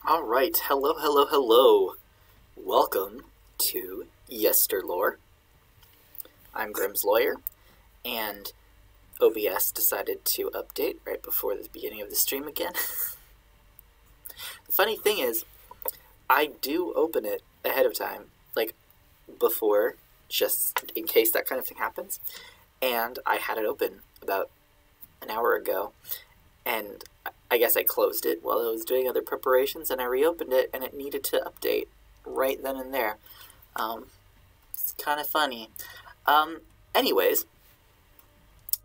All right, hello, hello, hello. Welcome to Yesterlore. I'm Grimm's lawyer, and OBS decided to update right before the beginning of the stream again. The funny thing is, I do open it ahead of time, like before, just in case that kind of thing happens. And I had it open about an hour ago, and I guess I closed it while I was doing other preparations, and I reopened it, and it needed to update right then and there. It's kind of funny. Anyways,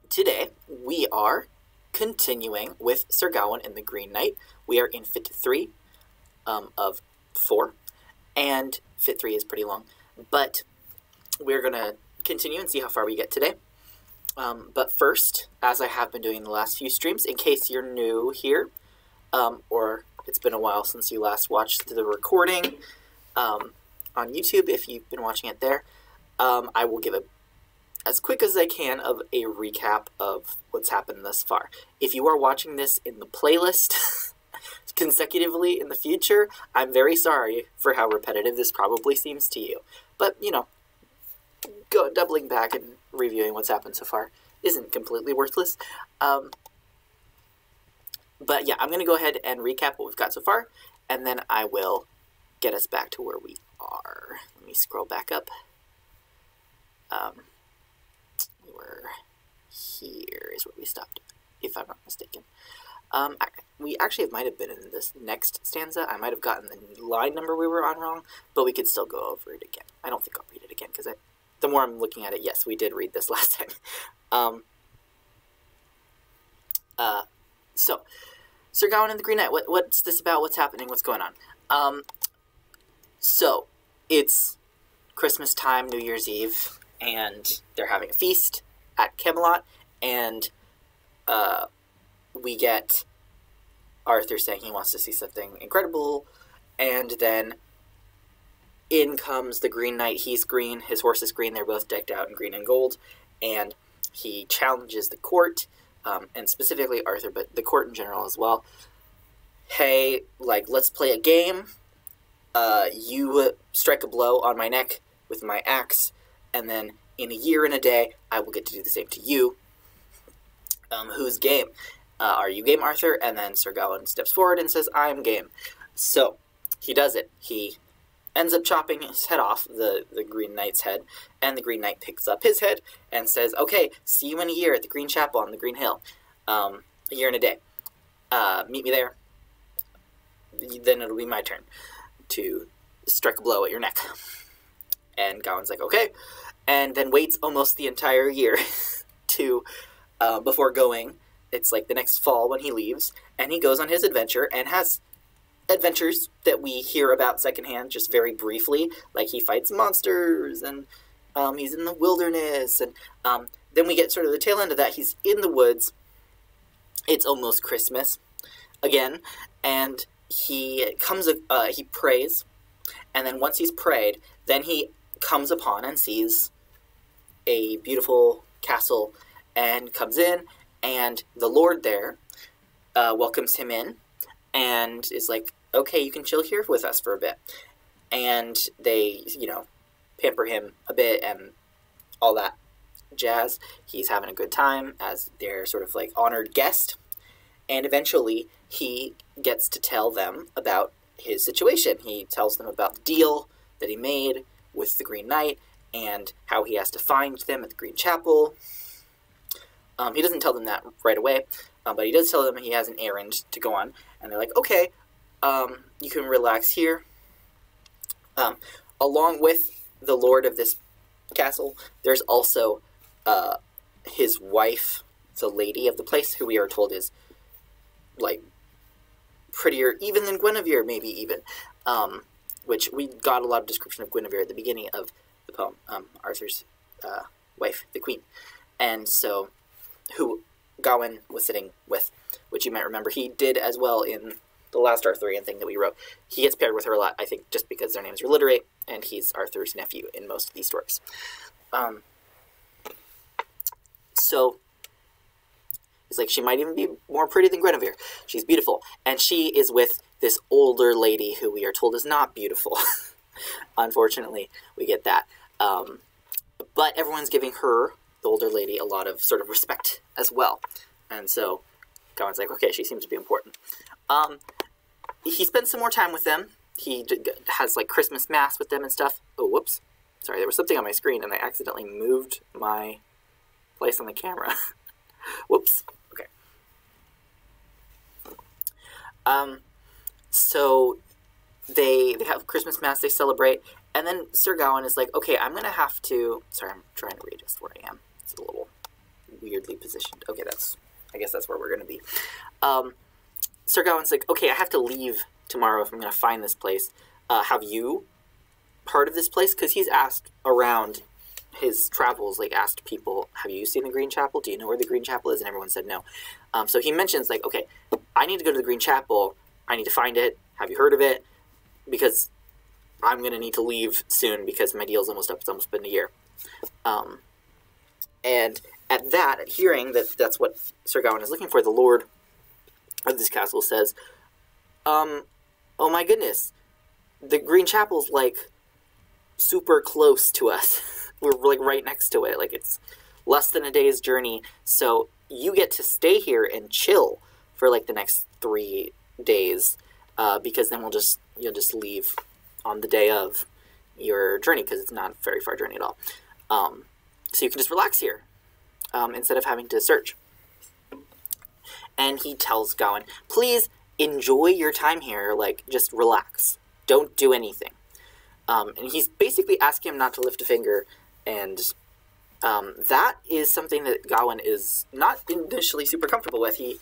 today we are continuing with Sir Gawain and the Green Knight. We are in Fitt 3 of 4, and Fitt 3 is pretty long, but we're going to continue and see how far we get today. But first, as I have been doing the last few streams, in case you're new here, or it's been a while since you last watched the recording on YouTube, if you've been watching it there, I will give as quick as I can of a recap of what's happened thus far. If you are watching this in the playlist consecutively in the future, I'm very sorry for how repetitive this probably seems to you. But, you know, doubling back and reviewing what's happened so far isn't completely worthless. But yeah, I'm going to go ahead and recap what we've got so far, and then I will get us back to where we are. Let me scroll back up. We're here is where we stopped, if I'm not mistaken. We actually might have been in this next stanza. I might have gotten the line number we were on wrong, but we could still go over it again. I don't think I'll read it again, because the more I'm looking at it, yes, we did read this last time. So, Sir Gawain and the Green Knight, what's this about? What's happening? What's going on? So, it's Christmas time, New Year's Eve, and they're having a feast at Camelot, and we get Arthur saying he wants to see something incredible, and then in comes the Green Knight. He's green, his horse is green, they're both decked out in green and gold, and he challenges the court, and specifically Arthur, but the court in general as well. Hey, like, let's play a game. You strike a blow on my neck with my axe, and then in a year and a day, I will get to do the same to you. Who's game? Are you game, Arthur? And then Sir Gawain steps forward and says, I am game. So, he does it. He ends up chopping his head off, the Green Knight's head, and the Green Knight picks up his head and says, okay, see you in a year at the Green Chapel on the Green Hill. A year and a day. Meet me there. Then it'll be my turn to strike a blow at your neck. And Gawain's like, okay. And then waits almost the entire year to, before going. It's like the next fall when he leaves, and he goes on his adventure and has adventures that we hear about secondhand just very briefly, like he fights monsters, and he's in the wilderness, and then we get sort of the tail end of that. He's in the woods, it's almost Christmas again, and he prays, and then once he's prayed, then he comes upon and sees a beautiful castle, and comes in, and the Lord there welcomes him in, and is like, okay, you can chill here with us for a bit. And they, you know, pamper him a bit and all that jazz. He's having a good time as their sort of like honored guest. And eventually he gets to tell them about his situation. He tells them about the deal that he made with the Green Knight and how he has to find them at the Green Chapel. He doesn't tell them that right away, but he does tell them he has an errand to go on. And they're like, okay, you can relax here. Along with the lord of this castle, there's also his wife, the lady of the place, who we are told is, like, prettier even than Guinevere, maybe even. Which we got a lot of description of Guinevere at the beginning of the poem, Arthur's wife, the queen. And so, who Gawain was sitting with, which you might remember he did as well in the last Arthurian thing that we wrote. He gets paired with her a lot, I think, just because their names are literate, and he's Arthur's nephew in most of these stories. So, it's like, she might even be more pretty than Guinevere. She's beautiful, and she is with this older lady who we are told is not beautiful. Unfortunately, we get that. But everyone's giving her, the older lady, a lot of sort of respect as well. And so Gawain's like, okay, she seems to be important. He spends some more time with them. He has like Christmas mass with them and stuff. Oh, whoops. Sorry, there was something on my screen and I accidentally moved my place on the camera. Whoops. Okay. So they have Christmas mass, they celebrate, and then Sir Gawain is like, okay, I'm going to have to... Sorry, I'm trying to readjust where I am. It's a little weirdly positioned. Okay, I guess that's where we're going to be. Sir Gawain's like, okay, I have to leave tomorrow if I'm going to find this place. Have you heard of this place? Because he's asked around his travels, like asked people, have you seen the Green Chapel? Do you know where the Green Chapel is? And everyone said no. So he mentions like, okay, I need to go to the Green Chapel. I need to find it. Have you heard of it? Because I'm going to need to leave soon because my deal's almost up. It's almost been a year. And at that, at hearing that that's what Sir Gawain is looking for, the lord of this castle says, oh my goodness, the Green Chapel's like super close to us. We're like right next to it. Like it's less than a day's journey. So you get to stay here and chill for like the next 3 days, because then you'll just leave on the day of your journey, because it's not a very far journey at all. So you can just relax here instead of having to search. And he tells Gawain, please enjoy your time here, like just relax, don't do anything. And he's basically asking him not to lift a finger, and that is something that Gawain is not initially super comfortable with. He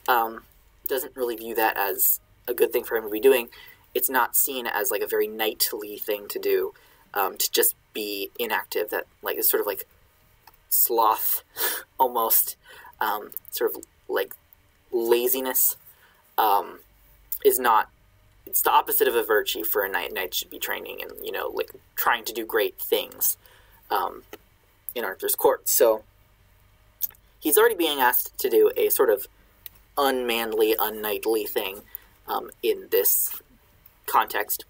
doesn't really view that as a good thing for him to be doing. It's not seen as like a very knightly thing to do, to just be inactive. That like is sort of like sloth, almost, sort of like laziness, is not. It's the opposite of a virtue for a knight. Knights should be training and, you know, like trying to do great things in Arthur's court. So he's already being asked to do a sort of unmanly, unknightly thing in this context.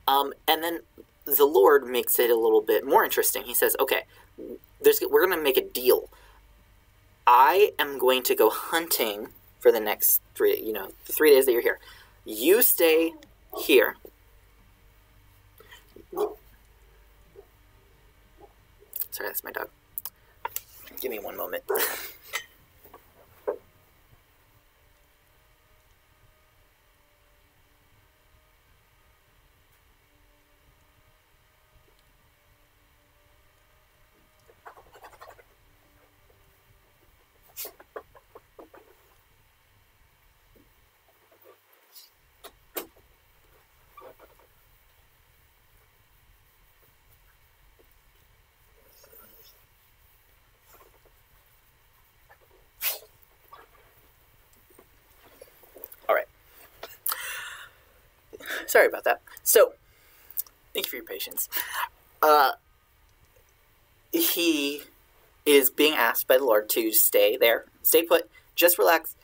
And then the Lord makes it a little bit more interesting. He says, okay, we're going to make a deal. I am going to go hunting for the next 3 days that you're here. You stay here. Sorry, that's my dog. Give me one moment. Sorry about that. So, thank you for your patience. He is being asked by the Lord to stay there, stay put, just relax,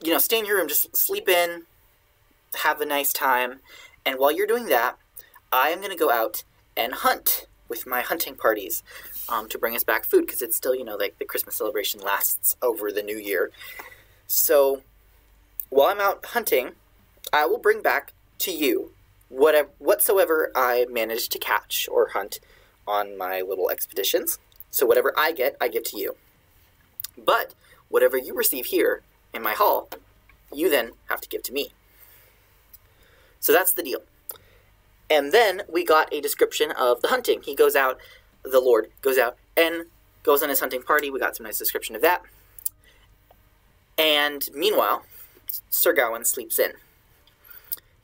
you know, stay in your room, just sleep in, have a nice time, and while you're doing that, I am going to go out and hunt with my hunting parties to bring us back food, because it's still, you know, like the Christmas celebration lasts over the New Year. So, while I'm out hunting, I will bring back to you whatsoever I manage to catch or hunt on my little expeditions. So whatever I get, I give to you. But whatever you receive here in my hall, you then have to give to me. So that's the deal. And then we got a description of the hunting. He goes out, the Lord goes out and goes on his hunting party. We got some nice description of that. And meanwhile, Sir Gawain sleeps in.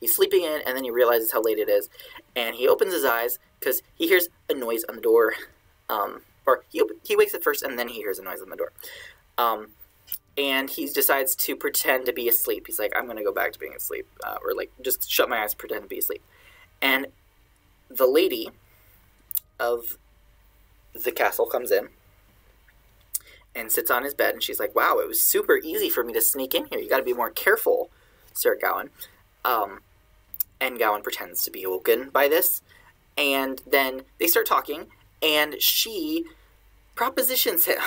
He's sleeping in, and then he realizes how late it is, and he opens his eyes because he hears a noise on the door. Or he wakes up first, and then he hears a noise on the door. And he decides to pretend to be asleep. He's like, I'm going to go back to being asleep, or like just shut my eyes, pretend to be asleep. And the lady of the castle comes in and sits on his bed, and she's like, wow, it was super easy for me to sneak in here. You got to be more careful, Sir Gawain. And Gawain pretends to be woken by this. And then they start talking, and she propositions him.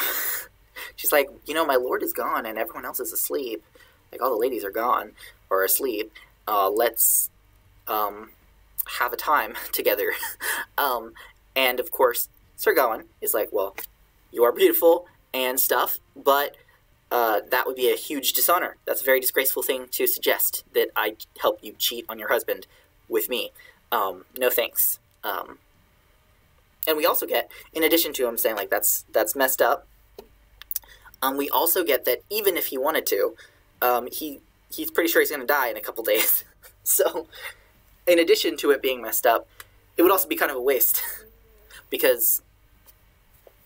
She's like, you know, my lord is gone, and everyone else is asleep. Like, all the ladies are gone, or asleep. Let's have a time together. And, of course, Sir Gawain is like, well, you are beautiful and stuff, but that would be a huge dishonor. That's a very disgraceful thing to suggest, that I help you cheat on your husband with me. No thanks. And we also get, in addition to him saying, like, that's messed up, we also get that even if he wanted to, he's pretty sure he's going to die in a couple days. So, in addition to it being messed up, it would also be kind of a waste. Because,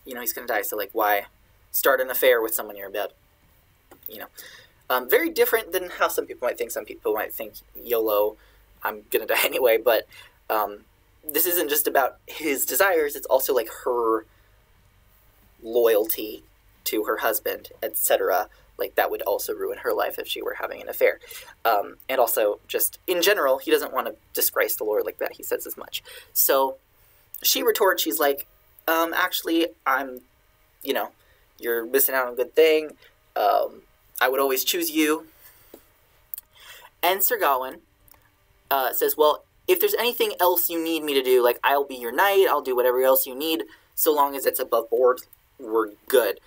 you know, he's going to die, so, like, why start an affair with someone you're in bed? You know. Very different than how some people might think. Some people might think, YOLO, I'm going to die anyway, but this isn't just about his desires, it's also, like, her loyalty to her husband, etc. Like, that would also ruin her life if she were having an affair. And also, just in general, he doesn't want to disgrace the Lord like that. He says as much. So, she retorts, she's like, actually, you know, you're missing out on a good thing. I would always choose you. And Sir Gawain says, well, if there's anything else you need me to do, like, I'll be your knight, I'll do whatever else you need, so long as it's above board, we're good.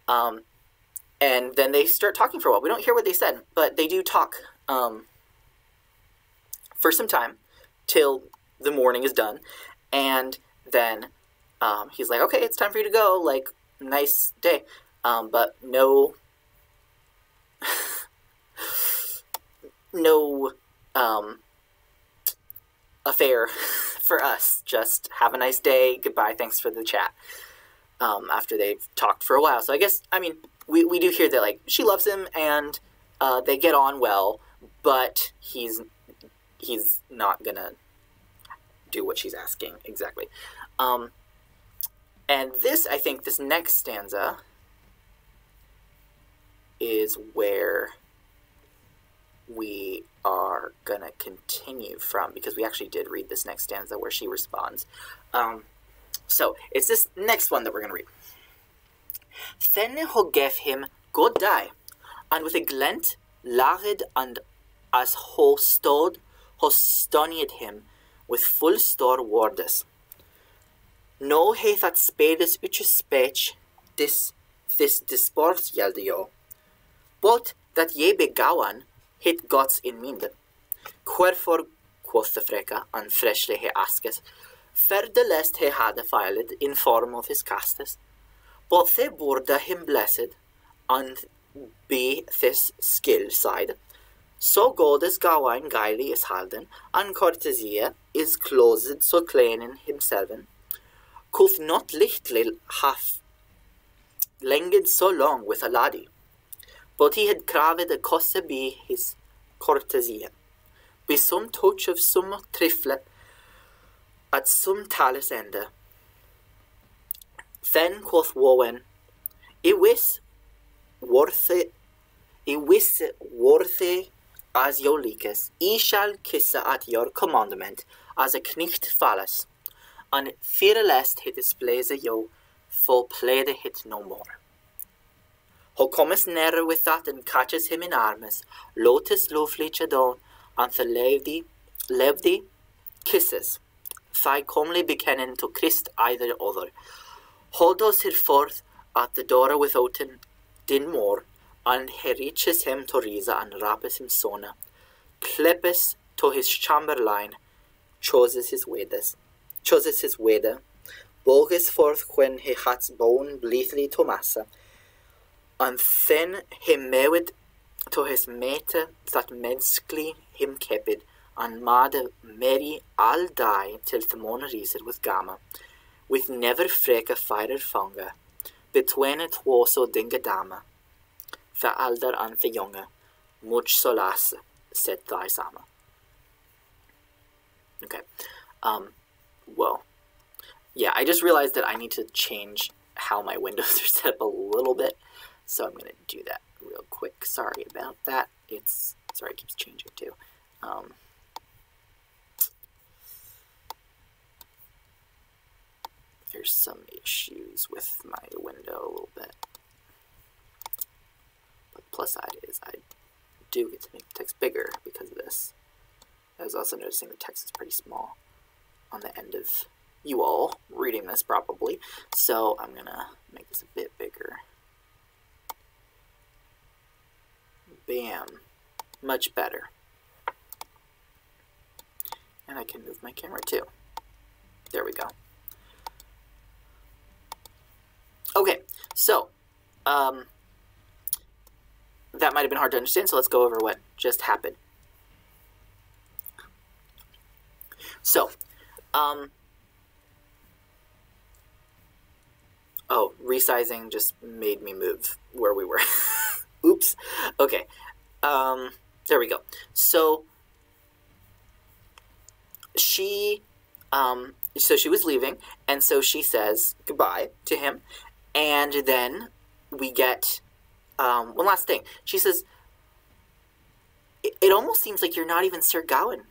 And then they start talking for a while. We don't hear what they said, but they do talk for some time, till the morning is done. And then he's like, okay, it's time for you to go, like, nice day. But no... no affair for us. Just have a nice day, goodbye, thanks for the chat. After they've talked for a while. So I guess, I mean, we do hear that, like, she loves him, and they get on well, but he's not gonna do what she's asking, exactly. And this, I think, this next stanza is where we are gonna continue from, because we actually did read this next stanza where she responds. So, it's this next one that we're gonna read. Then ho gave him good day, and with a glint laughed, and as ho stonied him with full store wordes. No hath that spades uches speech this disport yelde jo, but that ye be Gawain hit gods in mind. Wherefore, quoth the freka, and freshly he asketh, for the lest he had filed in form of his castes, but they borda him blessed, and be this skill side. So god is Gawain gaily is halden, and courtesia is closed so clean in himself, could not lichtly have lenged so long with a laddie, but he had craved a cosse be his courtesia, be some touch of some trifle at some talis ende. Then quoth Wowen, I wis worthy as yo likes, I shall kiss at your commandment as a knicht falles, and fear lest he displays yo, for play the hit no more. Ho comes near with that and catches him in arms, lotus lovely chadon, and the levdy kisses, thigh comely bekennen to Christ either other. Hold us here forth at the door without din more, and he reaches him to Risa and rappes him sona, clippes to his chamberlain, chooses his wede, boges forth when he hats bone blithely to massa, and then he mewed to his mate that medskly him kepid, and made merry all die till the morn reaser with Gama, with never freka fire fanga, between it was so dinga dama, for alder and for younger, much solace, said thy sama. Okay, well, yeah, I just realized that I need to change how my windows are set up a little bit, so I'm going to do that real quick. Sorry about that. Sorry, it keeps changing too. There's some issues with my window a little bit. But the plus side is I do get to make the text bigger because of this. I was also noticing the text is pretty small on the end of you all reading this probably. So I'm going to make this a bit bigger. Bam. Much better. And I can move my camera too. There we go. Okay, so that might have been hard to understand, so let's go over what just happened. So, oh, resizing just made me move where we were. Oops. Okay, there we go. So, she was leaving, and so she says goodbye to him. And then we get one last thing. She says, it almost seems like you're not even Sir Gawain,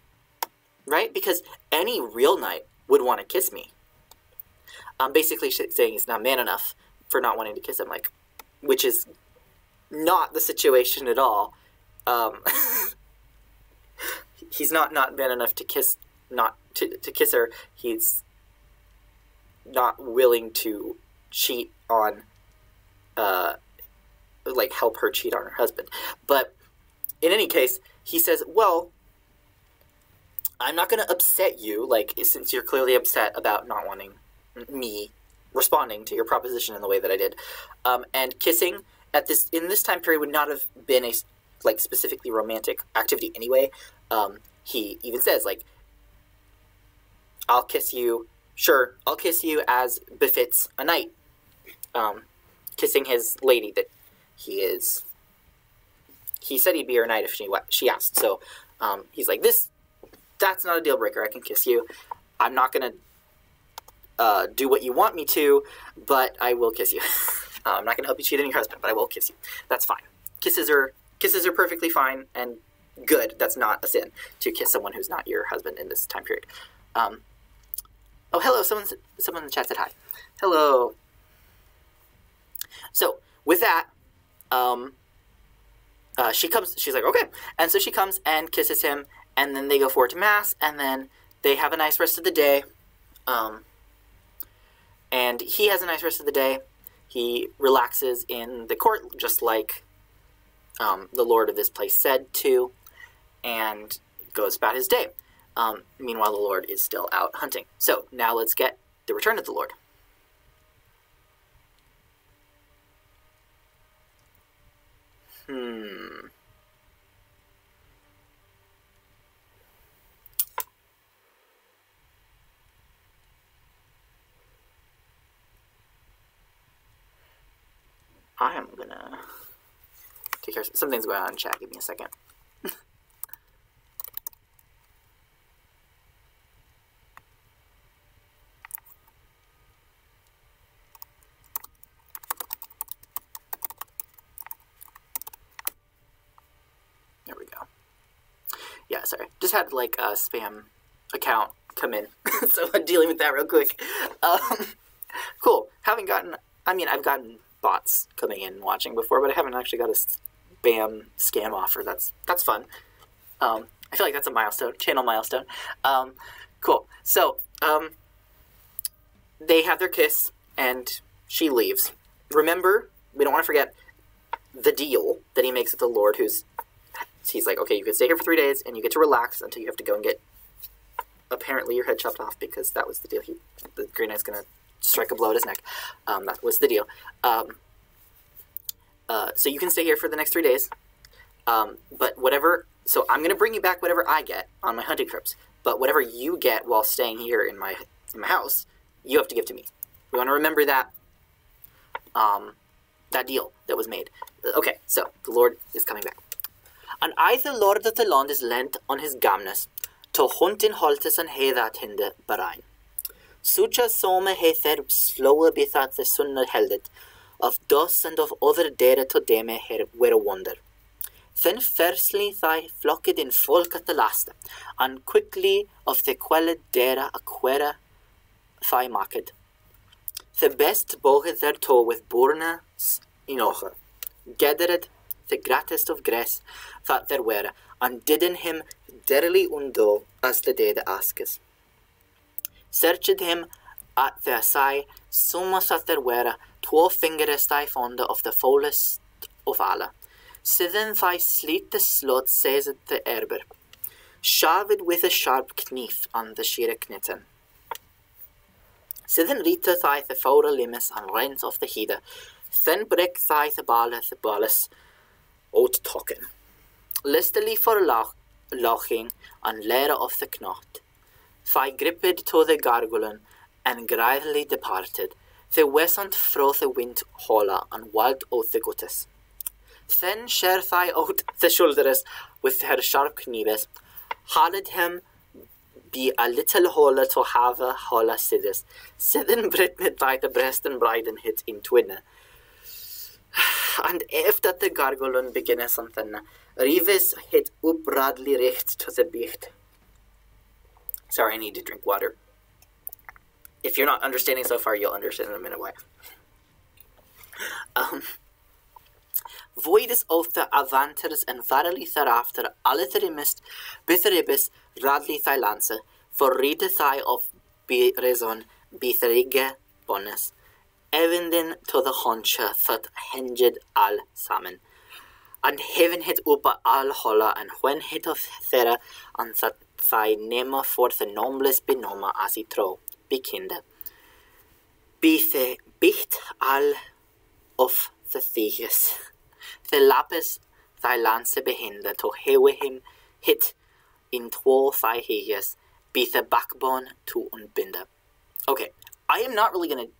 right? Because any real knight would want to kiss me. Basically saying he's not man enough for not wanting to kiss him, like, which is not the situation at all. He's not man enough to kiss, to kiss her. He's not willing to cheat on, like, help her cheat on her husband. But in any case, he says, well, I'm not going to upset you, like, since you're clearly upset about not wanting me responding to your proposition in the way that I did. And kissing in this time period would not have been a, like, specifically romantic activity anyway. He even says, like, I'll kiss you, sure, I'll kiss you as befits a knight. Kissing his lady that he said he'd be her knight if she asked. So he's like, that's not a deal breaker. I can kiss you. I'm not gonna do what you want me to, but I will kiss you. I'm not gonna help you cheat on your husband, but I will kiss you. That's fine. Kisses are perfectly fine and good. That's not a sin to kiss someone who's not your husband in this time period. Oh, hello. Someone in the chat said hi. Hello. So, with that, she's like, okay. And so she comes and kisses him, and then they go forward to Mass, and then they have a nice rest of the day. And he has a nice rest of the day. He relaxes in the court, just like the Lord of this place said to, and goes about his day. Meanwhile, the Lord is still out hunting. So, now let's get the return of the Lord. I am gonna take care of something's going on in chat. Give me a second. There we go. Yeah, sorry. Just had like a spam account come in, so I'm dealing with that real quick. Cool. I've gotten bots coming in and watching before, but I haven't actually got a spam scam offer. That's fun. I feel like that's a milestone, channel milestone. Cool. So, they have their kiss, and she leaves. Remember, we don't want to forget the deal that he makes with the Lord, he's like, okay, you can stay here for 3 days, and you get to relax until you have to go and get, apparently, your head chopped off, because that was the deal. The Green Knight's going to strike a blow at his neck. That was the deal. So you can stay here for the next 3 days. But whatever, so I'm going to bring you back whatever I get on my hunting trips. But whatever you get while staying here in my house, you have to give to me. We want to remember that, that deal that was made. Okay, so the Lord is coming back. And I, the Lord of the land, is lent on his gamness, to hunt in holtes and he that hinde barain. Sucha some he ther slower bethat the sunna heldet, of dus and of other dere to deme her were wonder. Then firstly thy flocked in folk at the last, and quickly of the quelle dera aquera thy maked. The best bogen thereto with bornes in oche, gathered the greatest of grace that there were, and didden him dearly undo as the day the askes. Searched him at their side, so much that there were 12 fingers thy fonda of the foulest of alle. Sithen thy sleet the slot says the erber, shaved with a sharp knife on the sheer knitten. Sithen riete thy the foure limbs and rent of the heather, then break thy the balles out token. Listily for laching and lair of the knot. Thy gripped to the gargulon and gravely departed. The wesant fro the wind holla and wild out the guttes. Then share thy out the shoulders with her sharp knives, haled him be a little holler to have a holla siddes, sithen britned by the breast and briden hit in twinne. And if that the gargulon beginne something, Rives hit up bradley recht to the bicht. Sorry, I need to drink water. If you're not understanding so far, you'll understand in a minute why. Void is of the avanters and verily thereafter alle therimist bitheribis radli thy lance, for rede thy of be reason bitherige bonus, evinden to the honcha that henged all samen, and heaven hit up all holla and when hit of thera and that thy name for the nobles benoma as he tro, bekinde. Be the bicht all of the thieves. The lapis thy lance behinde to hewe him hit in two thy heges, be the backbone to unbinde. Okay, I am not really going to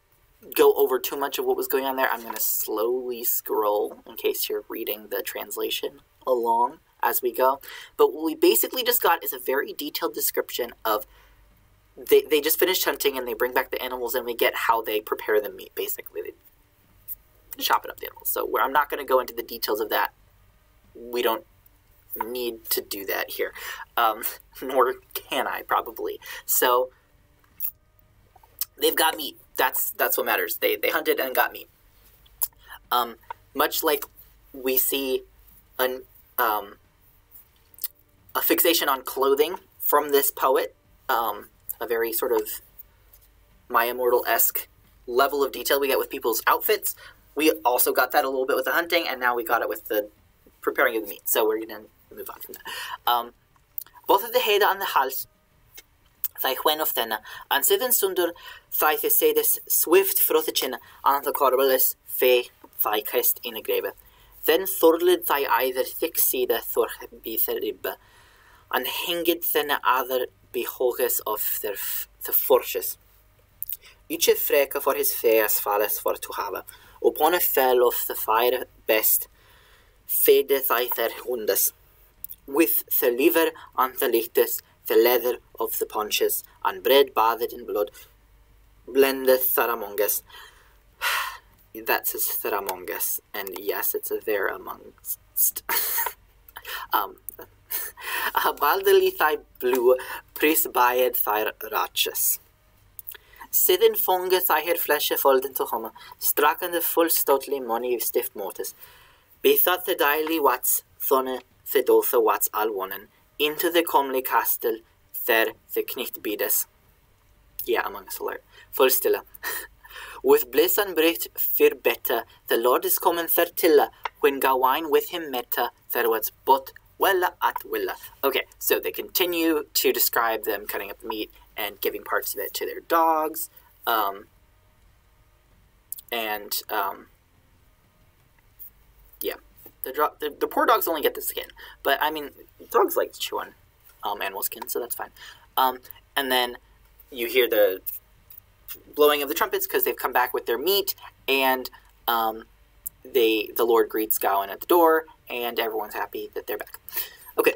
go over too much of what was going on there. I'm going to slowly scroll in case you're reading the translation along as we go. But what we basically just got is a very detailed description of they just finished hunting and they bring back the animals and we get how they prepare the meat, basically. They chop it up, the animals. So I'm not going to go into the details of that. We don't need to do that here. Nor can I, probably. So they've got meat. That's what matters. They hunted and got meat. Much like we see a fixation on clothing from this poet, a very sort of My Immortal-esque level of detail we get with people's outfits. We also got that a little bit with the hunting, and now we got it with the preparing of the meat. So we're going to move on from that. Both of the hede and the hals, thy hwen of thena, and sithen sunder, thy the sedes swift frothe and the corbelis fe thy kest in a grave. Then thorled thy either thick sida thor be the ribbe, and hinged thena other behoges of the forces. Uche freke for his feas falles for to have. Upon a fell of the fire best, fede thy their hundes. With the liver and the lichtes, the leather of the paunches, and bread bathed in blood, blendeth there among us. That says there among us, and yes, it's a there amongst. Baldely thy blue, pris bayed thy ratches. Sithen fongeth thy her fleshe folden to homme, straken the full stoutly money stiff motus. Bethought the daily watts, thonne the dothe watts all wonnen, into the comely castle, there the knicht bides. Yeah, among us alert. Full stille. With bliss and breath fear better, the Lord is coming fertilla, when gawain with him meta, there was but wella at willa. Okay, so they continue to describe them cutting up the meat and giving parts of it to their dogs. Yeah. The poor dogs only get the skin. But, I mean, dogs like to chew on animal skin, so that's fine. And then you hear the blowing of the trumpets because they've come back with their meat, and the Lord greets Gawain at the door, and everyone's happy that they're back. Okay.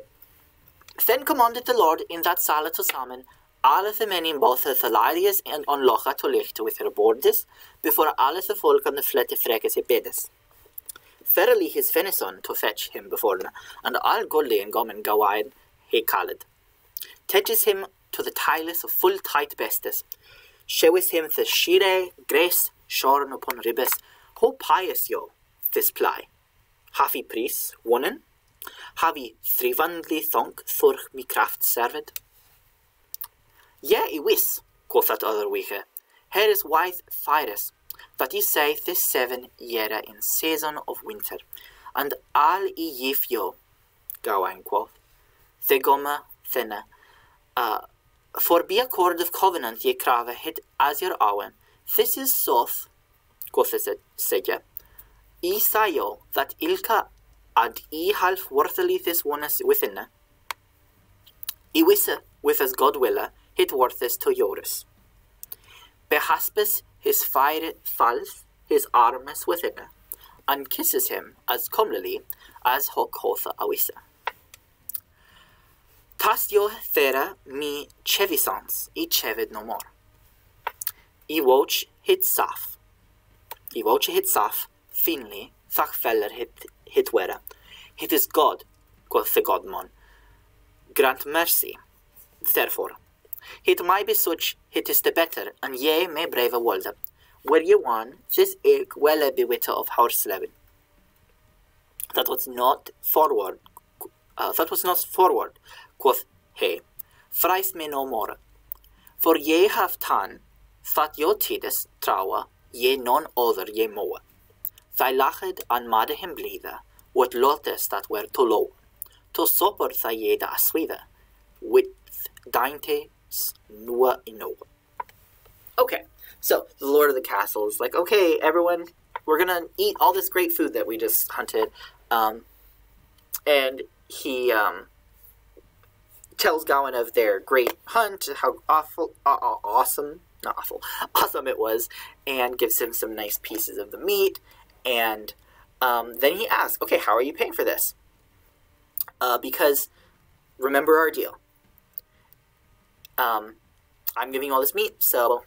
Then commanded the Lord in that sala to summon alle the men in both the Thalarias and on Locha to licht with her bordes, before alle the folk on the flette frekes he bedes. verily his venison to fetch him beforehand, and all godly and gom and gawain he called. Teaches him to the tiles of full tight bestes, shows him the shire grace shorn upon ribbes, ho pious yo, this ply. Hafi pris, wonnen, havi thrivandly thonk thurch mi kraft served. I wis, quoth that other weeke, here is wise fires, that ye say this 7 year in season of winter, and all I gif yo, Gawain quoth, the gomme thinne, for be accord of covenant ye crave hit as your owen, this is soth, quoth the sige, I say yo, that ilka ad I half worthily this one within, I wisse, with as God wille, hit worthes to yours. Behaspes his fire falls, his arms within, and kisses him as comely as hoc hotha awisse. Tas yo thera mi chevisans, I chevid no more. I woch hit saf. I woch hit saf, finally, thach feller hit wera. Hit is God, quoth the Godmon. Grant mercy, therefore. Hit may be such, hit is the better, and ye may brave a world. Where ye won, this ilk well be witte of horse levin. That was not forward, quoth he. Fries me no more. For ye have done, that yo tides trawa, ye none other ye moe. Thy lached an made him blithe, what lotes that were to low. To supper thy ye da swithe, with dainty nua ino. Okay, so the Lord of the Castle is like, okay, everyone, we're gonna eat all this great food that we just hunted. And he tells Gawain of their great hunt, how awesome it was, and gives him some nice pieces of the meat. And then he asks, okay, how are you paying for this? Because remember our deal. I'm giving you all this meat, so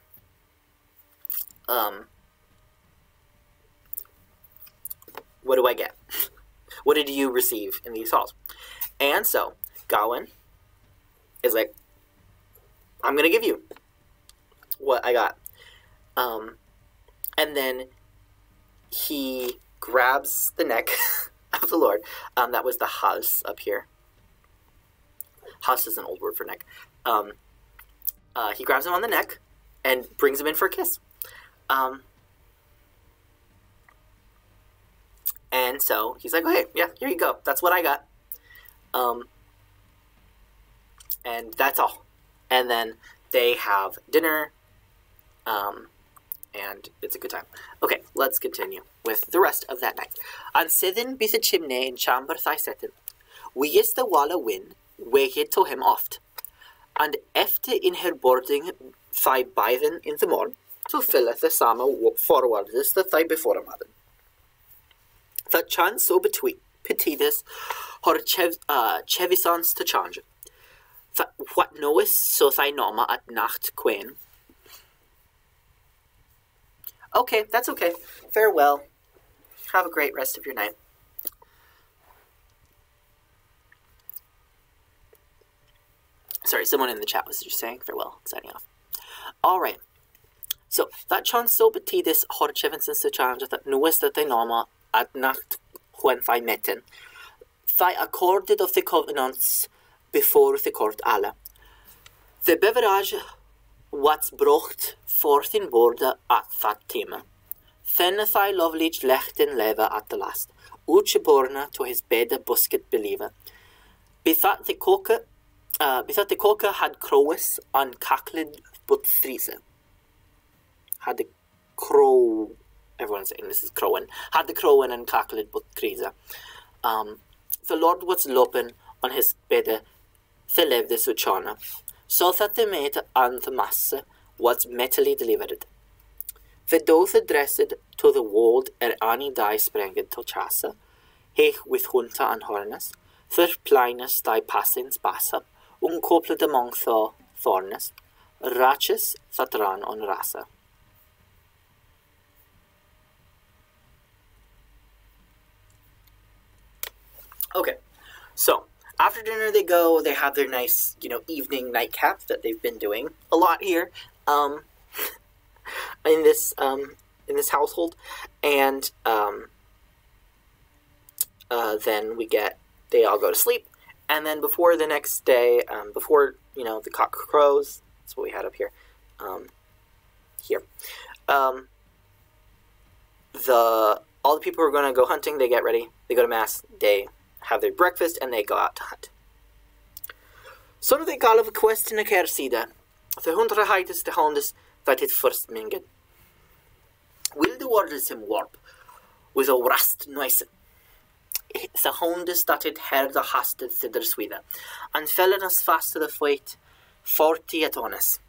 what do I get? What did you receive in these halls? And so Gawain is like, I'm gonna give you what I got. And then he grabs the neck of the Lord. That was the hals up here. Hals is an old word for neck. He grabs him on the neck and brings him in for a kiss. And so he's like, okay, yeah, here you go. That's what I got. And that's all. And then they have dinner. And it's a good time. Okay, let's continue with the rest of that night. An sithen be the chimney in chamber thy setting. We is the walla win, waked to him oft. And efter in her boarding thy biden in the morn, to filleth the summer forward is the thy before him hadden. That chance so between petitus her chevisans to change. What knowest so thy nama at nacht queen? Okay, that's okay. Farewell. Have a great rest of your night. Sorry, someone in the chat was just saying farewell, signing off. Alright. So, that chance so betidis har chevinsens to change that knowest that thy nama at nacht when thy metten. Thy accorded of the covenants before the court alle. The beverage what's brocht forth in borde at that time. Then thy lovely lechten leve at the last. Uche borne to his bed busket believe. Bethought the coke had crowes on cackled but threese. Had the crow, everyone's saying this is crowing. Had the crowing and cackled but threese. The Lord was lopen on his bed, the levde suchana. So that the mate and the mass was metally delivered. The doth dressed to the wold any die sprenged to chasse, hech with hunta and harness, for plinus die passins bassa, uncoupled among thornes, raches that ran on rasa. Okay, so after dinner they go. They have their nice, evening nightcap that they've been doing a lot here, in this household, and then they all go to sleep, and then before the next day, before the cock crows, that's what we had up here, here, all the people who are going to go hunting, they get ready, they go to mass, they have their breakfast, and they go out to hunt. Så när de gav questen a care sida, the hunter heightes the houndes that it first minged. Will the orders him warp with a rust noise. The houndes that it heard the hasted thither swida, and fell us fast to the fight, 40 at honest.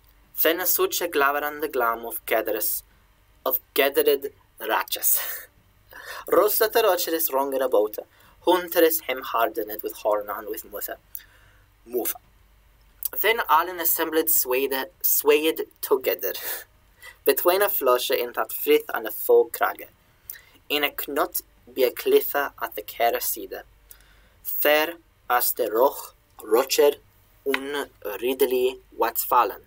Then a such a glaver and the glam of gathered ratches. Rost at the rocheres wronger about, hunteres him hardened with horn and with move. Then all in assembled swayed together, between a flusher in that frith and a full cragger, in a knot be a cliffe at the care side, there as the rocher unridderly what's fallen.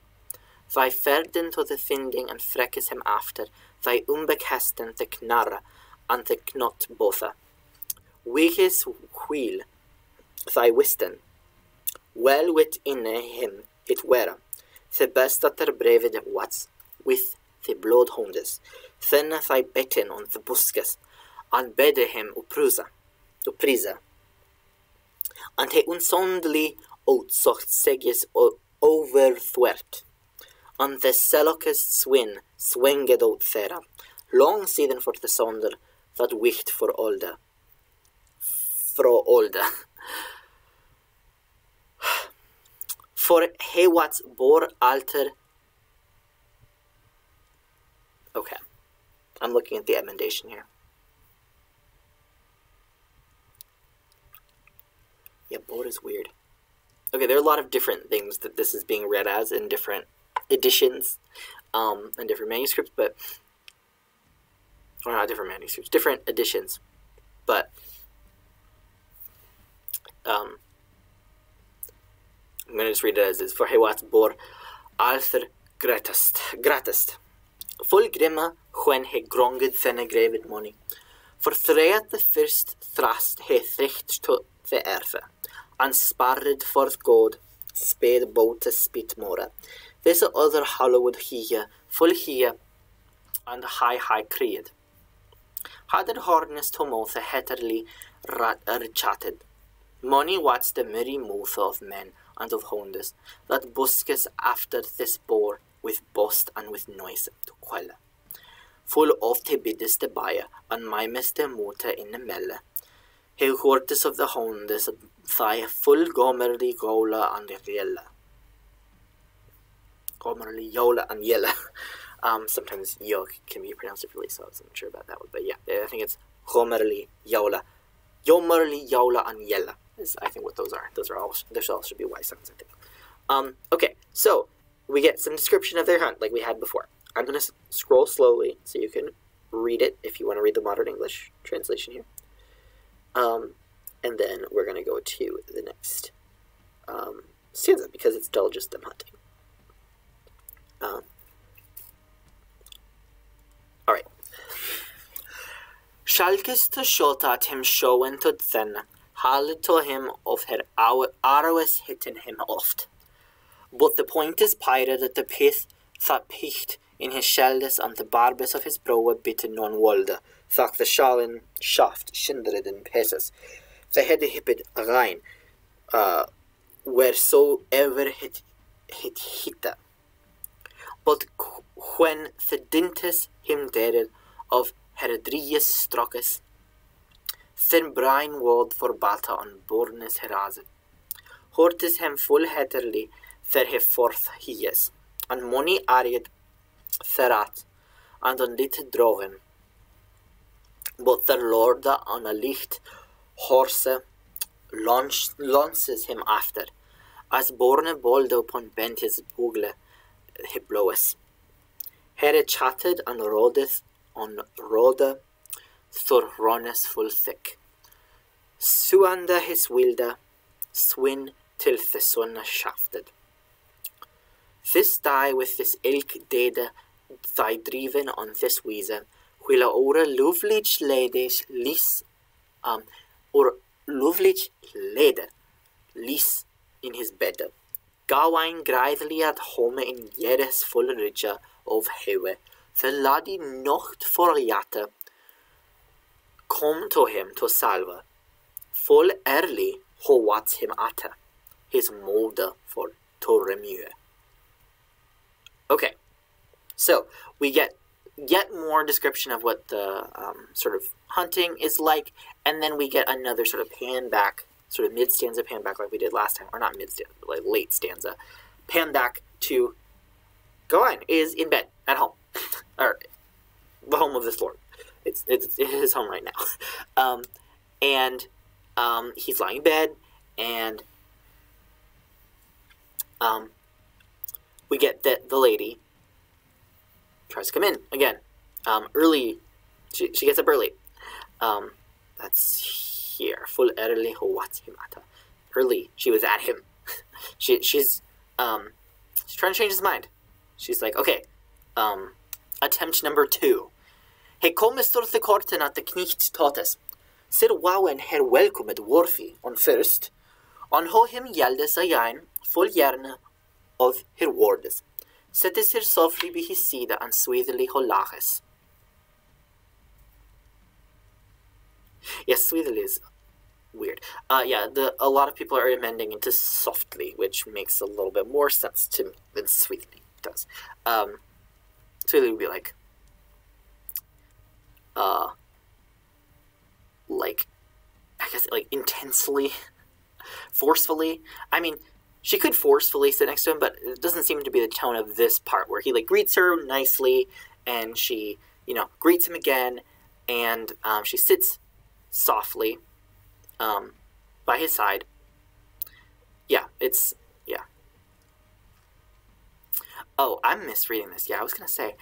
Thy ferden to the finding and freckes him after, thy unbekesten the knarra and the knot botha. Weekes wheel, thy wisten, well within him it were, the best that there braved what's with the bloodhoundes, then thy betten on the buskes, and bedde him upprisa, and he unsondly outsocht segges overthwert, and the selokes swinged out thera, long siden for the sonder, that wicht for olde. For he what's bore alter. Okay, I'm looking at the emendation here. Yeah, bore is weird. Okay, there are a lot of different things that this is being read as in different editions, and different manuscripts, or not different manuscripts, different editions, but I'm going to just read it as is. For he was bor alter gratest. Full grimme when he gronged thenne grevid money. For threat the first thrust he thricht to the earth, and sparred forth god, spade boat to spit more. This other Hollywood here, full here, and high creed. Had it harness to mouth a hetterly chatted. Money what's the merry mouth of men and of houndes, that buskes after this boar with bust and with noise to quell. Full of te biddes the buyer, and mimes the motor in the melle. He hortes of the houndes, thy full gomerly gola and yella. Gomerly yola and yella. Sometimes yo can be pronounced differently, so I wasn't sure about that one, but yeah, I think it's gomerly yola. Yomerly yola and yella is, I think, what those are. Those all should be Y sounds, I think. Okay, so we get some description of their hunt like we had before. I'm going to scroll slowly so you can read it if you want to read the modern English translation here. And then we're going to go to the next stanza because it's still just them hunting. Alright. Shalkes to shot at him showen to then, hal to him of her arrows hitting him oft. But the point is pirate at the pith that picht in his sheldes and the barbes of his brow bitten non wolde, thak the shalen shaft shindred in pieces. The head hipped again, wheresoever hit. But when the dintes him dead of Heredrius Strokes, thin brine word for bata on bornes heraze. Hortis hem full hetterly, fer he forth he is, and money aried therat, and on lit drogen. But the lorda on a licht horse launches him after, as borne bold upon bent his bugle he blowes. Here chatted and rodeth on rode thur runnes full thick. suanda his wilda, swin till the sun shafted. This die with this ilk dede, thy driven on this wiese, while ora lovlich ledes lis, or lovlich lede, lis in his bed. Gawain greiðli at home in jeres full ridge of hewe, the laddie nocht forjate, kom to him to salve, full early ho wat him atte, his molde for to remue. Okay, so we get yet more description of what the sort of hunting is like, and then we get another sort of pan back, sort of mid-stanza pan back like we did last time, or not mid-stanza, but like late stanza, pan back to Gawain is in bed at home, or the home of this lord. It's his home right now, and he's lying in bed, and we get that the lady tries to come in again, early. She gets up early. That's here. Full early ho what's him at. Early, she was at him. she's trying to change his mind. She's like, okay, attempt number 2. He kommer door the korten at the knicht totes. Sir wowen her welcomed Warfi on first. On ho him gjeldes again, full hjerne of her wordes. Settes her softly by his side and sweetly ho laches. Yes, sweetly is weird. Yeah, a lot of people are amending into softly, which makes a little bit more sense to me than sweetly does. Sweetly would be like, I guess, like, intensely, forcefully. I mean, she could forcefully sit next to him, but it doesn't seem to be the tone of this part, where he, like, greets her nicely, and she, you know, greets him again, and she sits softly by his side. Yeah, yeah. Oh, I'm misreading this. Yeah, I was going to say,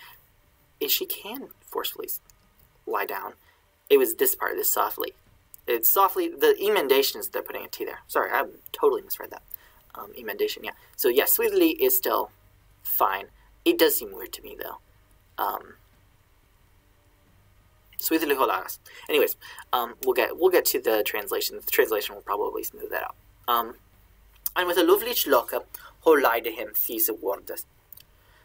she can forcefully lie down. It was this part, this softly. It's softly, the emendation is they're putting a T there. Sorry, I totally misread that. Emendation, yeah. So, yeah, sweetly is still fine. It does seem weird to me, though. Sweetly holagas. Anyways, we'll get to the translation. The translation will probably smooth that out. And with a lovely loka, holide him these words.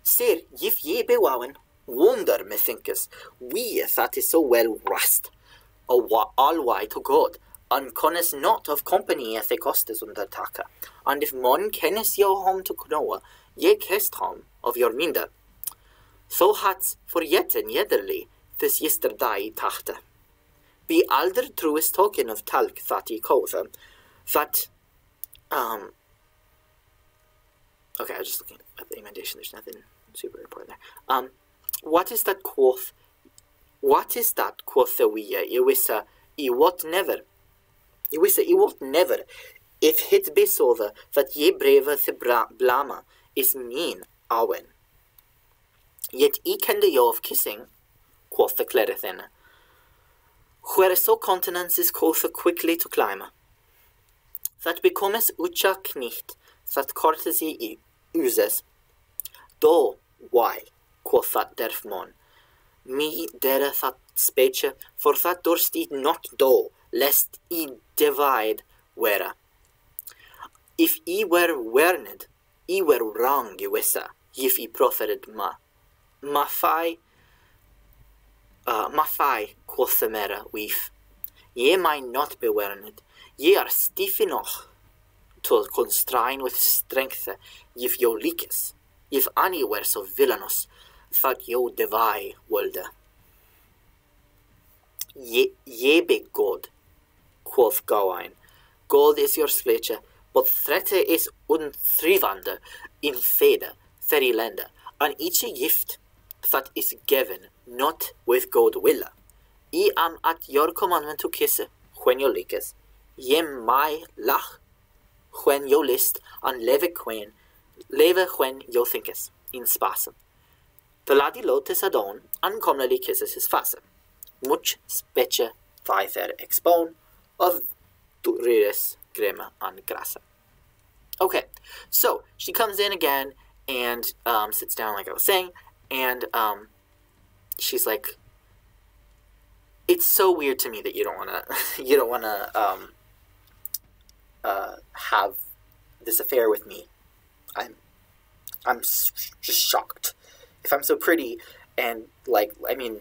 Sir, if ye be wowen, wonder methinkes, we that is so well rust. All why to God, and connes not of company as they costes under taka. And if mon kennes your home to knoa, ye kest home of your minder. So hats for yet and yetterly, this yesterday tachte. Be alder truest token of talk that ye kothe, that, okay, I was just looking at the emendation, there's nothing super important there. What is that quoth? What is that, quoth the wee, Iwissa, what never? Iwissa, what never? If hit be so that ye brave the blama is mean, awen. Yet e kende yo of kissing, quoth the Clerithin. Where so continence is quoth quickly to climb. That becomes ucha knicht, that courtesy uses. Do, why, quoth that derfmon. Me dere that speche, for that durst e not do, lest e divide were. If e were werned, e were wrong, ye wissa, if e proffered ma. Ma fai, quoth the mera weef. Ye might not be werned, ye are stiff enough to constrain with strength, if yo leakes, if any were so villainous, that yo divide wolde. Ye be God, quoth Gawain. God is your sleche, but threate is untrivande in fede, therilende, and each gift that is given not with good will. I am at your commandment to kiss when you likes. Ye my lach when you list, and leve when you thinkes, in spasm. The laddie lotes adon, and commonly kisses his face. Much speche fifer expone of tu rides grema an grasa. Okay, so she comes in again and sits down like I was saying, and she's like, "It's so weird to me that you don't wanna have this affair with me. I'm just shocked. If I'm so pretty and like, I mean,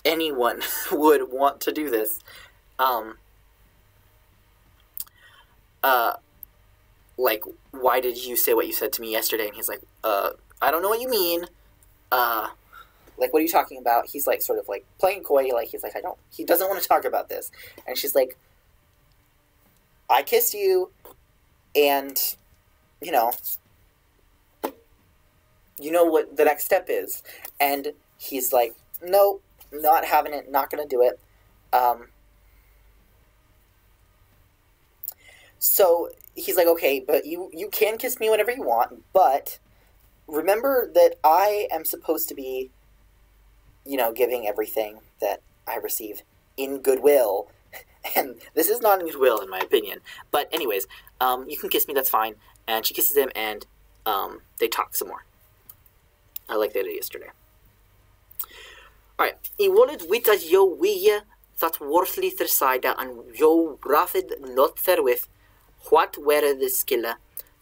anyone would want to do this. Like, why did you say what you said to me yesterday?" And he's like, I don't know what you mean. Like, what are you talking about? He's like, sort of like playing coy, like he's like, he doesn't want to talk about this. And she's like, I kissed you, and, you know what the next step is. And he's like, nope, not having it, not gonna do it. So he's like, okay, but you can kiss me whenever you want, but remember that I am supposed to be, giving everything that I receive in goodwill. And this is not in goodwill, in my opinion. But anyways, you can kiss me, that's fine. And she kisses him, and they talk some more. I like that yesterday. Alright. I wollet wit as yo wee that worthly thersida and yo rafid not therewith what were the skilla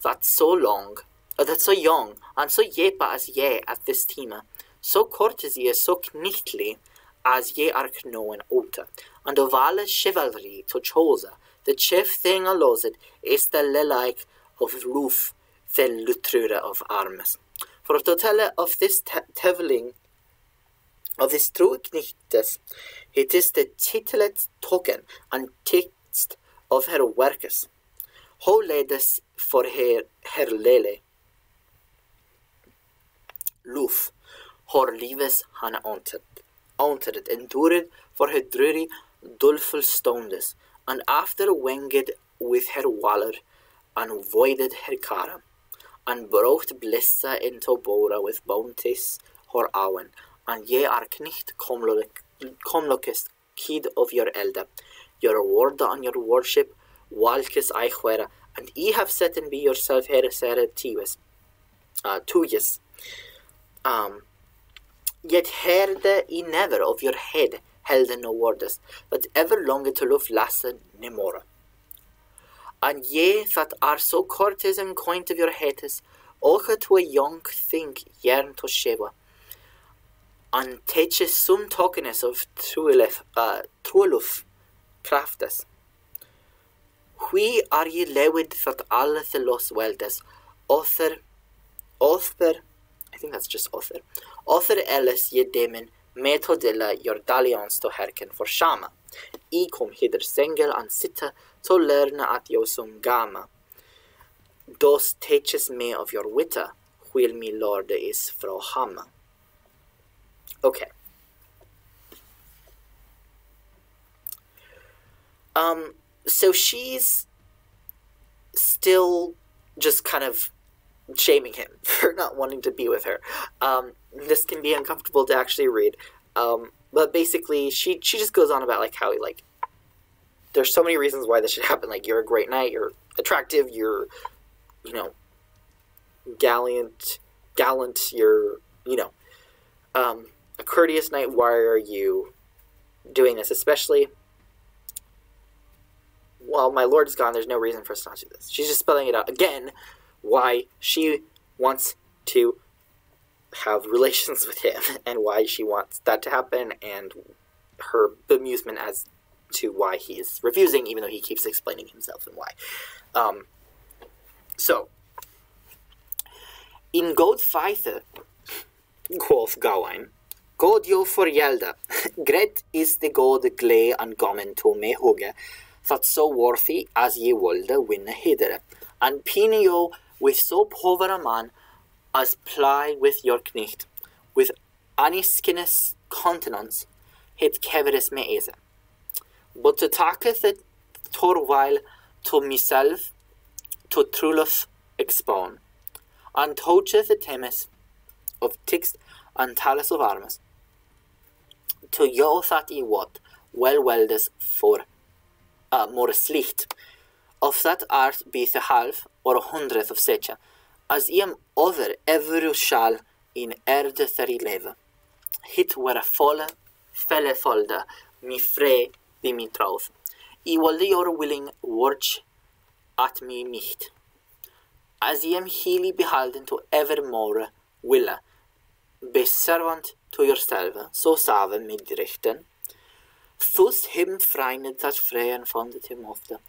that so long, that so young, and so yepa as ye at this time, so courtesy so knichtly as ye are known older, and of alle chivalry to chose, the chief thing alloset is the lelike of roof, the lutrure of arms. For to tell of this teveling, of this true knichtes, it is the titlet token and text of her workes. How ledes for her lele, loof, her lives han onted, endured for her dreary, doleful stondes, and after winged with her waller, and voided her cara, and brought blissa into bora with bounties her awen, and ye are knicht comlokest kid of your elder, your word on your worship, walkes eichwere, and ye have set and be yourself here sere tiwes, tuyes. Yet herde I never of your head held no wordes, but ever longed to love lasse nemora. And ye that are so courteous and coint of your heads, oche to a young thing yern to sheva, and teche some tokenes of trueluf craftes. Hui are ye lewid that alle the los weldes, author, I think that's just author elles ye demen metodilla your dalliance to herken for shama. I kom hither sengel and sitta to learn at josum gama. Dos teaches me of your witta, whil me lord is fro hamma. Okay. So she's still just kind of shaming him for not wanting to be with her. This can be uncomfortable to actually read. But basically, she just goes on about like how there's so many reasons why this should happen. Like, you're a great knight, you're attractive, you're, gallant, you're, a courteous knight. Why are you doing this? Especially, while my lord is gone, there's no reason for us not to do this. She's just spelling it out again, why she wants to have relations with him, and why she wants that to happen, and her bemusement as to why he is refusing, even though he keeps explaining himself and why. So, in god feithe, quoth Gawain, god jo forgjelda, gret is the god glei and gommen to me hugge, that so worthy as ye wolde winne hidere, and pine jo with so pover a man as ply with your knicht, with aniskines continence, het keveres me ese. But to taketh it torwhile to myself, to truluf expone, and toucheth the temes of tixt and talus of armas, to yo that I wot well weldes for more slicht. Of that art be the half or 100th of secha, as iam over every shall in erde theri leve. Hit were a felle folda, mi frey be mi troth. I wolde your willing watch at me nicht. As iam heely behalden to evermore willa, be servant to yourself, so save midrichten. Thus him freinet that freyen fondet him ofte.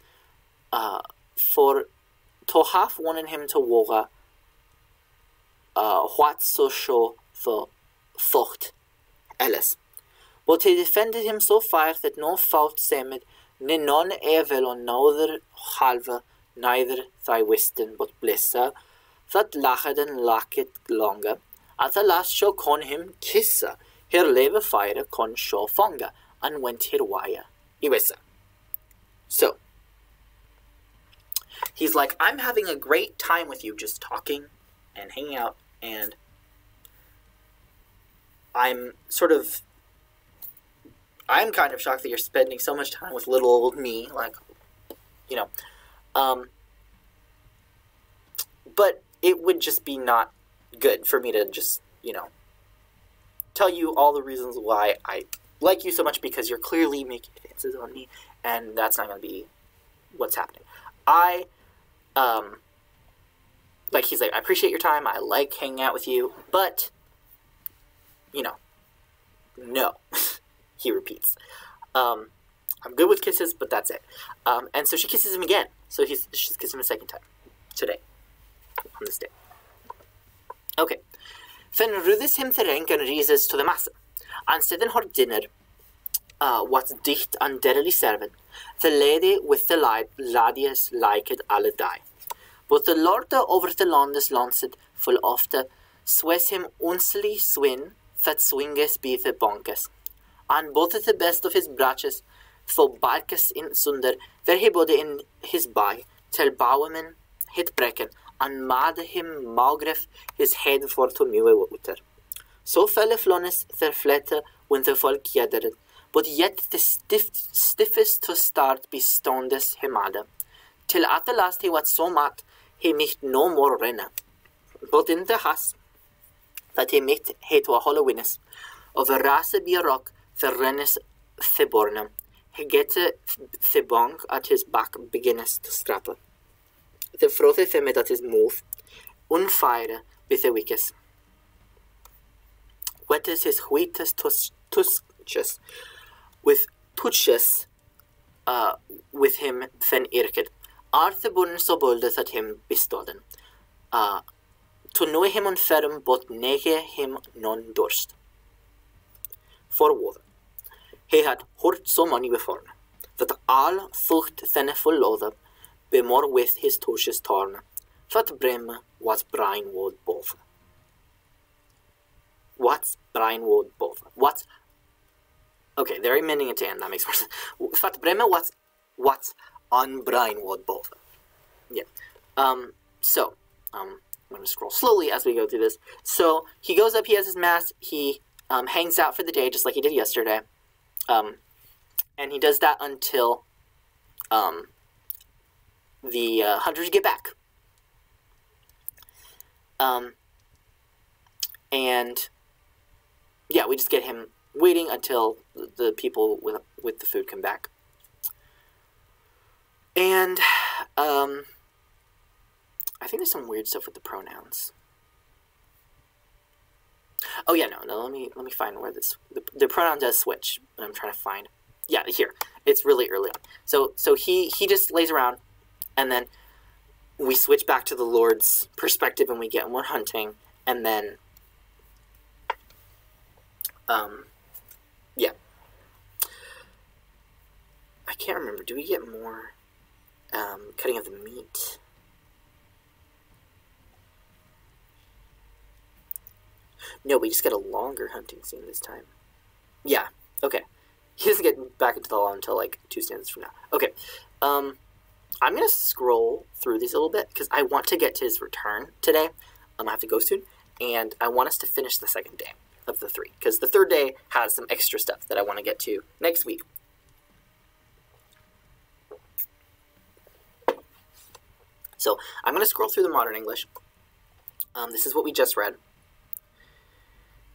For to have wanted him to walk what so show for thought Ellis. But he defended him so far that no fault seemed, ne none evil on neither halve, neither thy wisdom but blissa, that lached and lacked longer. At the last show con him kissa, her leve fire con show fonga, and went her wire. Iwissa. So, he's like, I'm having a great time with you, just talking and hanging out, and I'm kind of shocked that you're spending so much time with little old me, like, you know, but it would just be not good for me to just, you know, tell you all the reasons why I like you so much, because you're clearly making advances on me, and that's not going to be what's happening. Like, he's like, I appreciate your time, I like hanging out with you, but, you know, no, he repeats. I'm good with kisses, but that's it. And so she kisses him again. So she's kissed him a second time today, on this day. Okay. Then ruddes him the rank and rises to the massa. And sedan her dinner, what's dicht and deadly servant, the lady with the ladies liked alle die. But the lord over the landes lancet full ofte, swes him unsely swin, that swinges be the bonkes. And both the best of his braches, for barkes in sunder, where he bodde in his by, till bouwemen hit brekken, and made him maugref his head for to muwe uter. So felle flones their flette when the folk gathered, but yet the stiffest to start be stondes hemade, till at the last he was so mat, he nicht no more renne. But in the has, that he might he to a hollow winnes, of a rase be a rock, the rennes theborne, he gette the bonk at his back beginnes to scrappe. The frothe femed at his move, unfire with the wickes. Wettes his wheatest tusches, with touches with him fen irked. Arthur bunnen so bold that him bestoden. To know him on ferm, but nege him non durst. For water. He had hurt so many before, that all thucht thenne full lother, be more with his tushes torn, that brem was brine wood both. What's brine wood both? What's okay, they're amending it to end, that makes more sense. That brem what's on brine wood both. Yeah. So, I'm gonna scroll slowly as we go through this. So he goes up, he has his mask, he hangs out for the day just like he did yesterday. And he does that until the hunters get back. And yeah, we just get him waiting until the people with the food come back. And I think there's some weird stuff with the pronouns. Oh yeah, no. Let me find where the pronoun does switch. I'm trying to find. Yeah, here. It's really early on. So he just lays around, and then we switch back to the Lord's perspective, and we get more hunting, and then yeah. I can't remember. Do we get more cutting of the meat? No, we just get a longer hunting scene this time. Yeah, okay. He doesn't get back into the law until, like, 2 stanzas from now. Okay, I'm going to scroll through these a little bit, because I want to get to his return today. I have to go soon, and I want us to finish the second day of the 3, because the third day has some extra stuff that I want to get to next week. So I'm going to scroll through the Modern English. This is what we just read.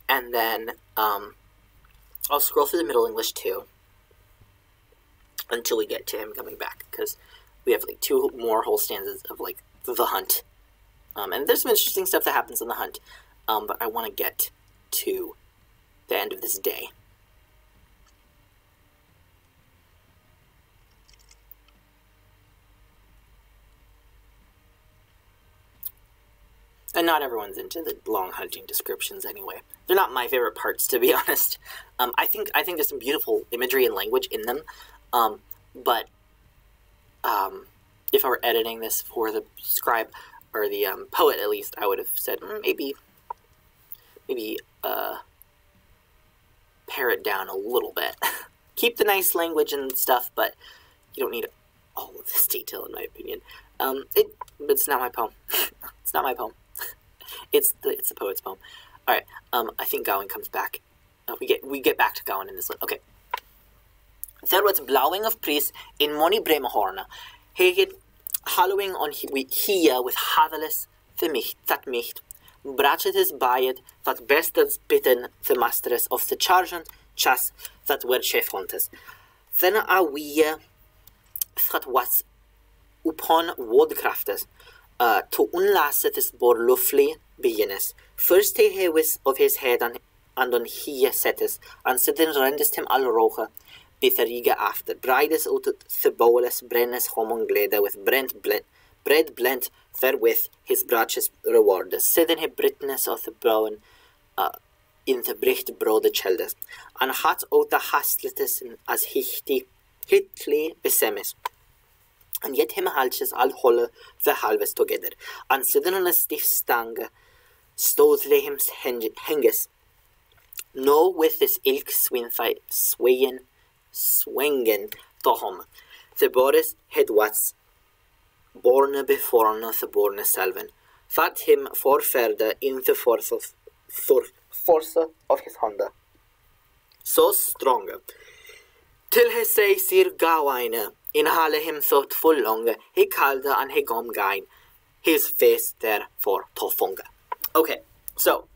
And then I'll scroll through the Middle English too until we get to him coming back, because we have like 2 more whole stanzas of like the hunt. And there's some interesting stuff that happens in the hunt, but I want to get to the end of this day. And not everyone's into the long hunting descriptions anyway. They're not my favorite parts, to be honest. I think there's some beautiful imagery and language in them. But if I were editing this for the scribe, or the poet at least, I would have said maybe pare it down a little bit. Keep the nice language and stuff, but you don't need all of this detail, in my opinion. It's not my poem. It's not my poem. It's the poet's poem. All right. I think Gawain comes back. We get back to Gawain in this one. Okay. There was blowing of priest in moni bremahorna. Heged hallowing on hia with haveles that micht. Brachetes bayed that bestas bitten the masters of the chargent chas that were chef hunters. Then a we that was upon woodcrafters. To unlaset is bor lovely beginnes. First he was of his head and on hia settes, and sitten rendest him all roche, bitteriga after. Brides out the bowles brennes homon gleda with bread blent therewith his braches rewarded. Sitten he britness of the brown in the bricht brode cheldes, and hat out the hastletes as hitli besemes. And yet him halches all holle the halves together, and sitten on a stiff stang stod le him henges. No with this ilk swinfight swengen to hom. The Boris had wats borne before the borne selven. Fat him forferde in the force of his honda. So strong. Till he say Sir Gawain, in hale him thought full long, he called and he gom gain, his face there for tofunga. Okay, so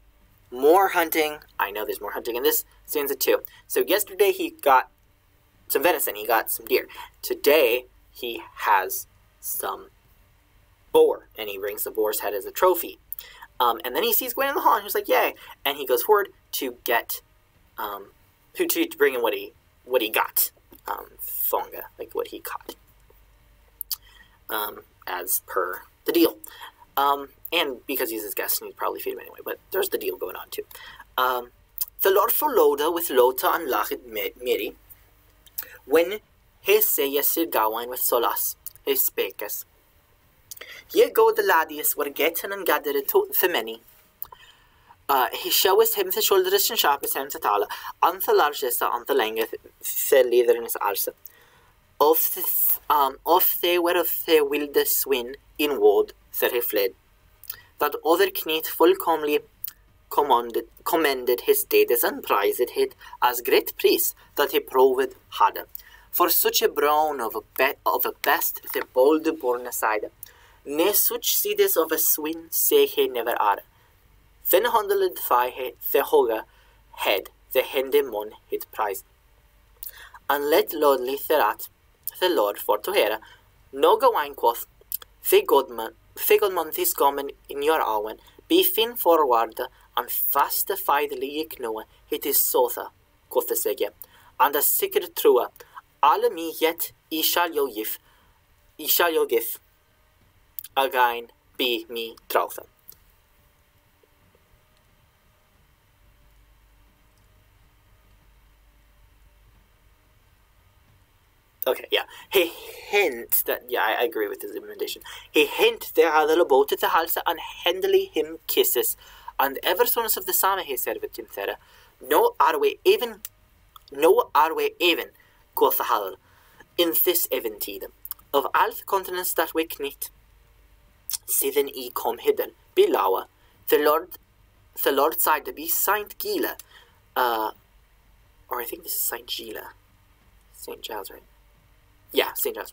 more hunting. I know there's more hunting in this stanza too. So yesterday he got some venison, he got some deer. Today he has some boar, and he brings the boar's head as a trophy. And then he sees Gawain in the hall, and he's like, "Yay!" And he goes forward to get to bring him what he got, fonga, like what he caught, as per the deal. And because he's his guest, and he'd probably feed him anyway. But there's the deal going on too. The Lord forloda with Lota and Lachit Miri, when he say Sir Gawain with Solas, he spakes. Ye go the laddies were getting and gathered to the many. He shows him the shoulders and sharpest him to tala, and the largest and the length the leather in his arse. Of they were of the wildest swin in wood that he fled. That other kneet fullkomely commended his deeds and prized it as great priest that he proved had. For such a brown of a best the bold born aside. Ne such seeds of a swin say he never are. Then handled he the hoga head the hende mon hit prize. And let lordly therat the Lord for to hear. No Gawain quoth, the godman this gomen in your awen, be fin forward and fastifiedly ye knowe, it is sotha, quoth the sege, and a secret true, alle me yet ye shall yo give, again be me troutha. Okay, yeah. He hint that, yeah, I agree with his implementation. He hint there are the boat at the halsa and handily him kisses, and ever sonas of the same he servet him there. No are we even, quoth the hall, in this eventide. Of all the continents that we knit, sithen e come hidden, below, the Lord side to be Saint Gila, or I think this is Saint Gila. St. Giles, right? Yeah, St. Giles.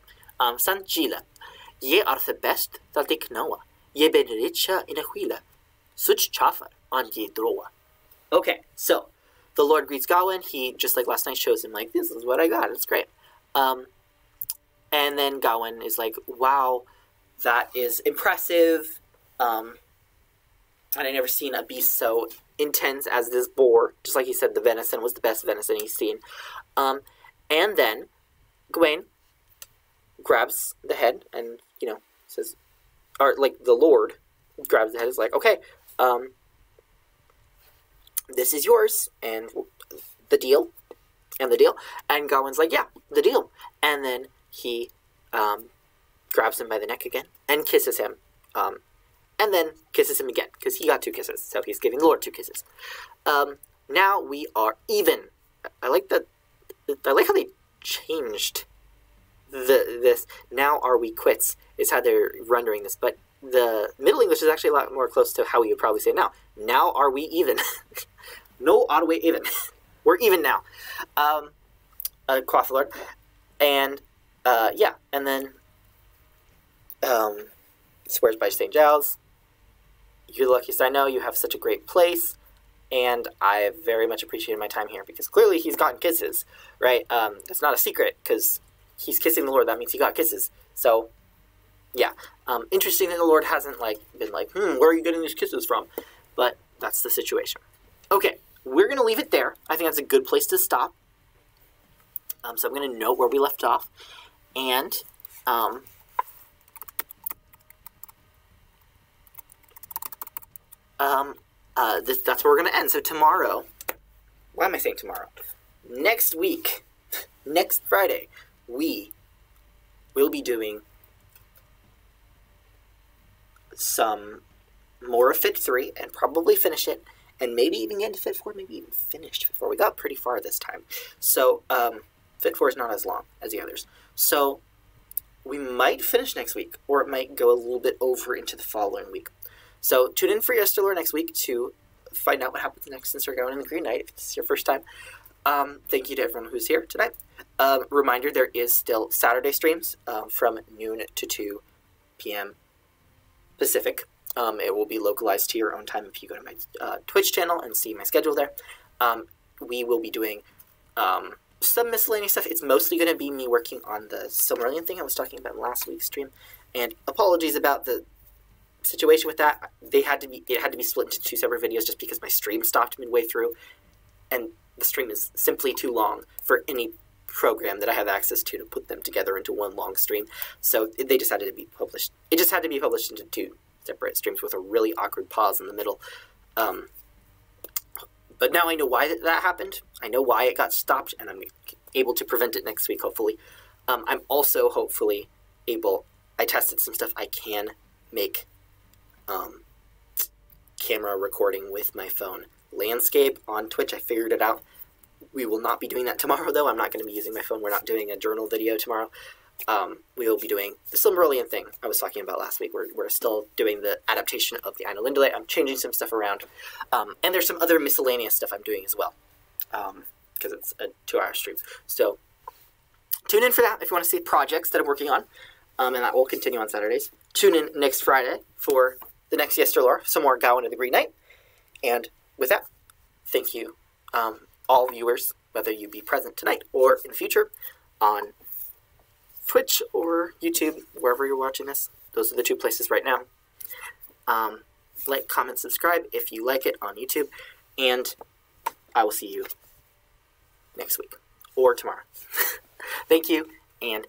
St. Gila. Ye are the best that they knowa. Ye ben richa in a wheela. Such chafar on ye drowa. Okay, so the Lord greets Gawain. He, just like last night, shows him, like, this is what I got. It's great. And then Gawain is like, wow, that is impressive. And I never seen a beast so intense as this boar. Just like he said, the venison was the best venison he's seen. And then Gawain grabs the head and, you know, says, or like the Lord grabs the head, is like, okay, this is yours, and the deal, and Gawain's like, yeah, the deal, and then he grabs him by the neck again, and kisses him, and then kisses him again, because he got 2 kisses, so he's giving the Lord 2 kisses. Now we are even. I like how they changed this. Now are we quits is how they're rendering this, but the Middle English is actually a lot more close to how we would probably say now. Now are we even? No, are we even? We're even now. Quoth the Lord. And, yeah, and then, swears by St. Giles, you're the luckiest I know, you have such a great place, and I very much appreciated my time here, because clearly he's gotten kisses, right? It's not a secret, because he's kissing the Lord, that means he got kisses, so, yeah. Interesting that the Lord hasn't, like, been like, where are you getting these kisses from? But that's the situation. Okay, we're going to leave it there. I think that's a good place to stop. So I'm going to note where we left off. And, that's where we're going to end. So tomorrow, why am I saying tomorrow? Next week, next Friday, we will be doing some more of Fitt 3 and probably finish it, and maybe even get into Fitt 4, maybe even finished Fitt 4. We got pretty far this time. So, Fitt 4 is not as long as the others. So, we might finish next week, or it might go a little bit over into the following week. So, tune in for yesterlore next week to find out what happens next since we're going in the Green Knight, if this is your first time. Thank you to everyone who's here tonight. Reminder, there is still Saturday streams from noon to 2 p.m. Pacific. It will be localized to your own time if you go to my Twitch channel and see my schedule there. We will be doing some miscellaneous stuff. It's mostly going to be me working on the Silmarillion thing I was talking about in last week's stream. And apologies about the situation with that. It had to be split into 2 separate videos just because my stream stopped midway through. And the stream is simply too long for any program that I have access to put them together into one long stream. So they just had to be published. It just had to be published into 2 separate streams with a really awkward pause in the middle. But now I know why that happened. I know why it got stopped, and I'm able to prevent it next week, hopefully. I'm also hopefully able... I tested some stuff. I can make camera recording with my phone landscape on Twitch. I figured it out. We will not be doing that tomorrow, though. I'm not going to be using my phone. We're not doing a journal video tomorrow. We will be doing the Silmarillion thing I was talking about last week. We're still doing the adaptation of the Aina Lindale. I'm changing some stuff around. And there's some other miscellaneous stuff I'm doing as well. Because it's a 2-hour stream. So, tune in for that if you want to see projects that I'm working on. And that will continue on Saturdays. Tune in next Friday for the next yesterlore. Some more Gawain of the Green Knight. And with that, thank you, all viewers, whether you be present tonight or in the future, on Twitch or YouTube, wherever you're watching this. Those are the 2 places right now. Like, comment, subscribe if you like it on YouTube, and I will see you next week or tomorrow. Thank you, and